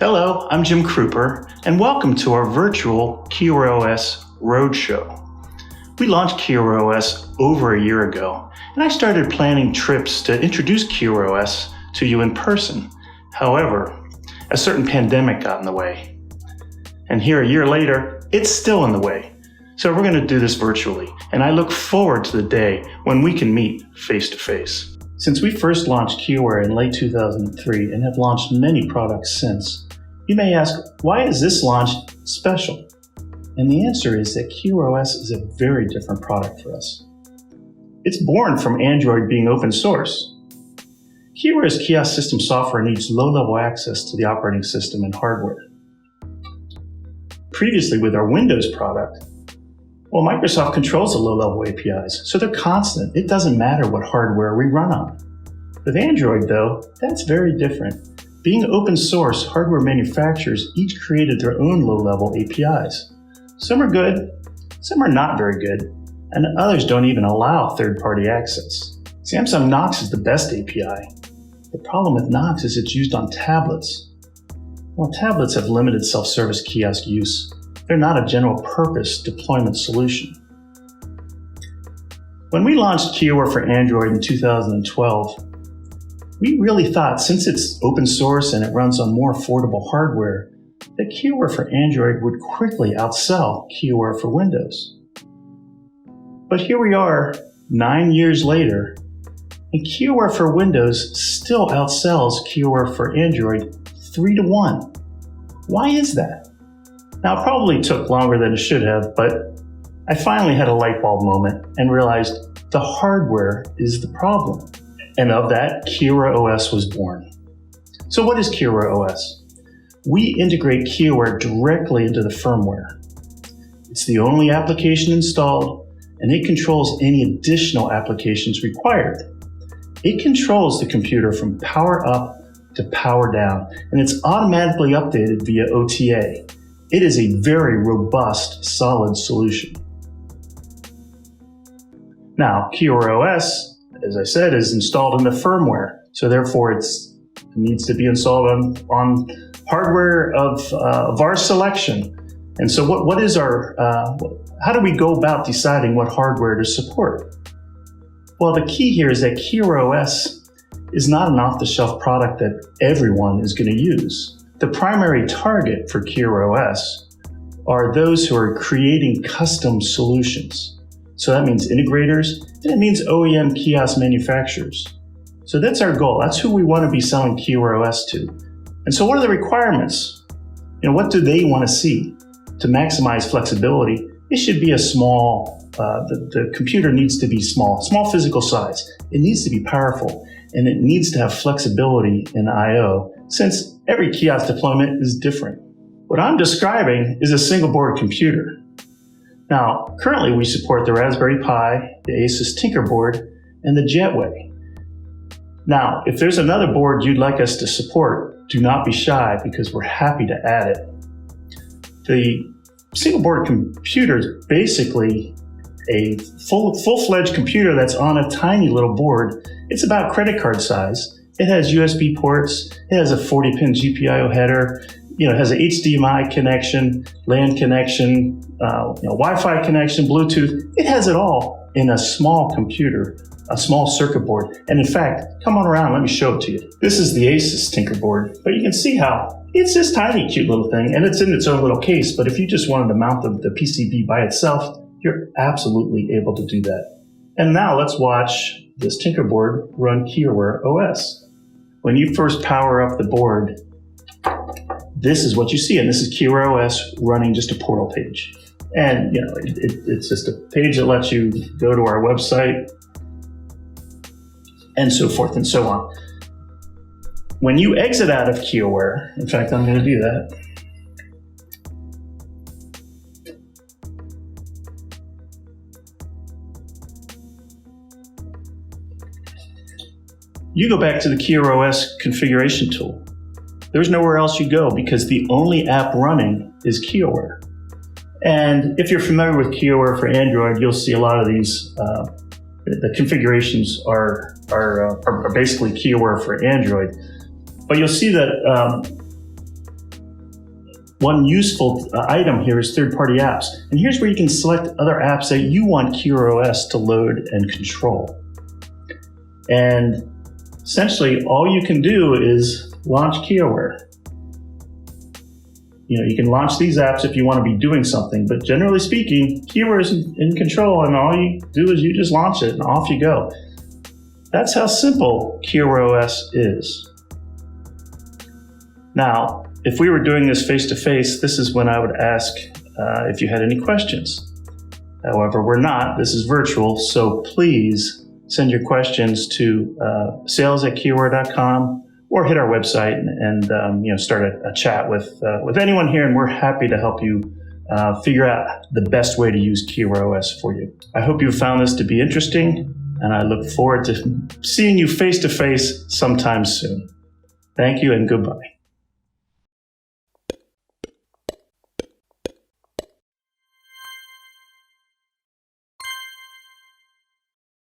Hello, I'm Jim Kruper, and welcome to our virtual KioWare OS Roadshow. We launched KioWare OS over a year ago, and I started planning trips to introduce KioWare OS to you in person. However, a certain pandemic got in the way. And here a year later, it's still in the way. So we're going to do this virtually, and I look forward to the day when we can meet face to face. Since we first launched KioWare in late 2003 and have launched many products since, you may ask, why is this launch special? And the answer is that KioWare OS is a very different product for us. It's born from Android being open source. KioWare's Kiosk System software needs low-level access to the operating system and hardware. Previously with our Windows product, well, Microsoft controls the low-level APIs, so they're constant. It doesn't matter what hardware we run on. With Android, though, that's very different. Being open source, hardware manufacturers each created their own low-level APIs. Some are good, some are not very good, and others don't even allow third-party access. Samsung Knox is the best API. The problem with Knox is it's used on tablets. Well, tablets have limited self-service kiosk use. They're not a general-purpose deployment solution. When we launched KioWare for Android in 2012, we really thought, since it's open source and it runs on more affordable hardware, that KioWare for Android would quickly outsell KioWare for Windows. But here we are, 9 years later, and KioWare for Windows still outsells KioWare for Android 3-to-1. Why is that? Now, it probably took longer than it should have, but I finally had a light bulb moment and realized the hardware is the problem. And of that, KioWare OS was born. So what is KioWare OS? We integrate KioWare directly into the firmware. It's the only application installed, and it controls any additional applications required. It controls the computer from power up to power down, and it's automatically updated via OTA. It is a very robust, solid solution. Now, KioWare OS, as I said, is installed in the firmware, so therefore it needs to be installed on hardware of our selection. And so what is how do we go about deciding what hardware to support? Well, the key here is that KioWare OS is not an off-the-shelf product that everyone is going to use. The primary target for KioWare OS are those who are creating custom solutions. So that means integrators, and it means OEM kiosk manufacturers. So that's our goal. That's who we want to be selling KioWare OS to. And so what are the requirements? What do they want to see? To maximize flexibility, it should be a small, the computer needs to be small physical size. It needs to be powerful, and it needs to have flexibility in I/O, since every kiosk deployment is different. What I'm describing is a single board computer. Now, currently we support the Raspberry Pi, the Asus Tinkerboard, and the Jetway. Now, if there's another board you'd like us to support, do not be shy because we're happy to add it. The single board computer is basically a full-fledged computer that's on a tiny little board. It's about credit card size. It has USB ports. It has a 40-pin GPIO header. It has an HDMI connection, LAN connection, Wi-Fi connection, Bluetooth. It has it all in a small computer, a small circuit board. And in fact, come on around, let me show it to you. This is the Asus Tinkerboard, but you can see how it's this tiny, cute little thing, and it's in its own little case. But if you just wanted to mount the PCB by itself, you're absolutely able to do that. And now let's watch this Tinkerboard run KioWare OS. When you first power up the board, this is what you see, and this is KioWare OS running just a portal page. And it's just a page that lets you go to our website and so forth and so on. When you exit out of KioWare, in fact, I'm going to do that. You go back to the KioWare OS configuration tool. There's nowhere else you go because the only app running is KioWare. And if you're familiar with KioWare for Android, you'll see a lot of these. The configurations are basically KioWare for Android. But you'll see that One useful item here is third-party apps. And here's where you can select other apps that you want QROS to load and control. And essentially, all you can do is launch KioWare. You can launch these apps if you want to be doing something, but generally speaking, KioWare is in control, and all you do is you just launch it and off you go. That's how simple KioWare OS is. Now, if we were doing this face-to-face, this is when I would ask if you had any questions. However, we're not. This is virtual, so please send your questions to sales@kioware.com or hit our website and start a chat with anyone here, and we're happy to help you figure out the best way to use KioWare OS for you. I hope you found this to be interesting, and I look forward to seeing you face-to-face sometime soon. Thank you and goodbye.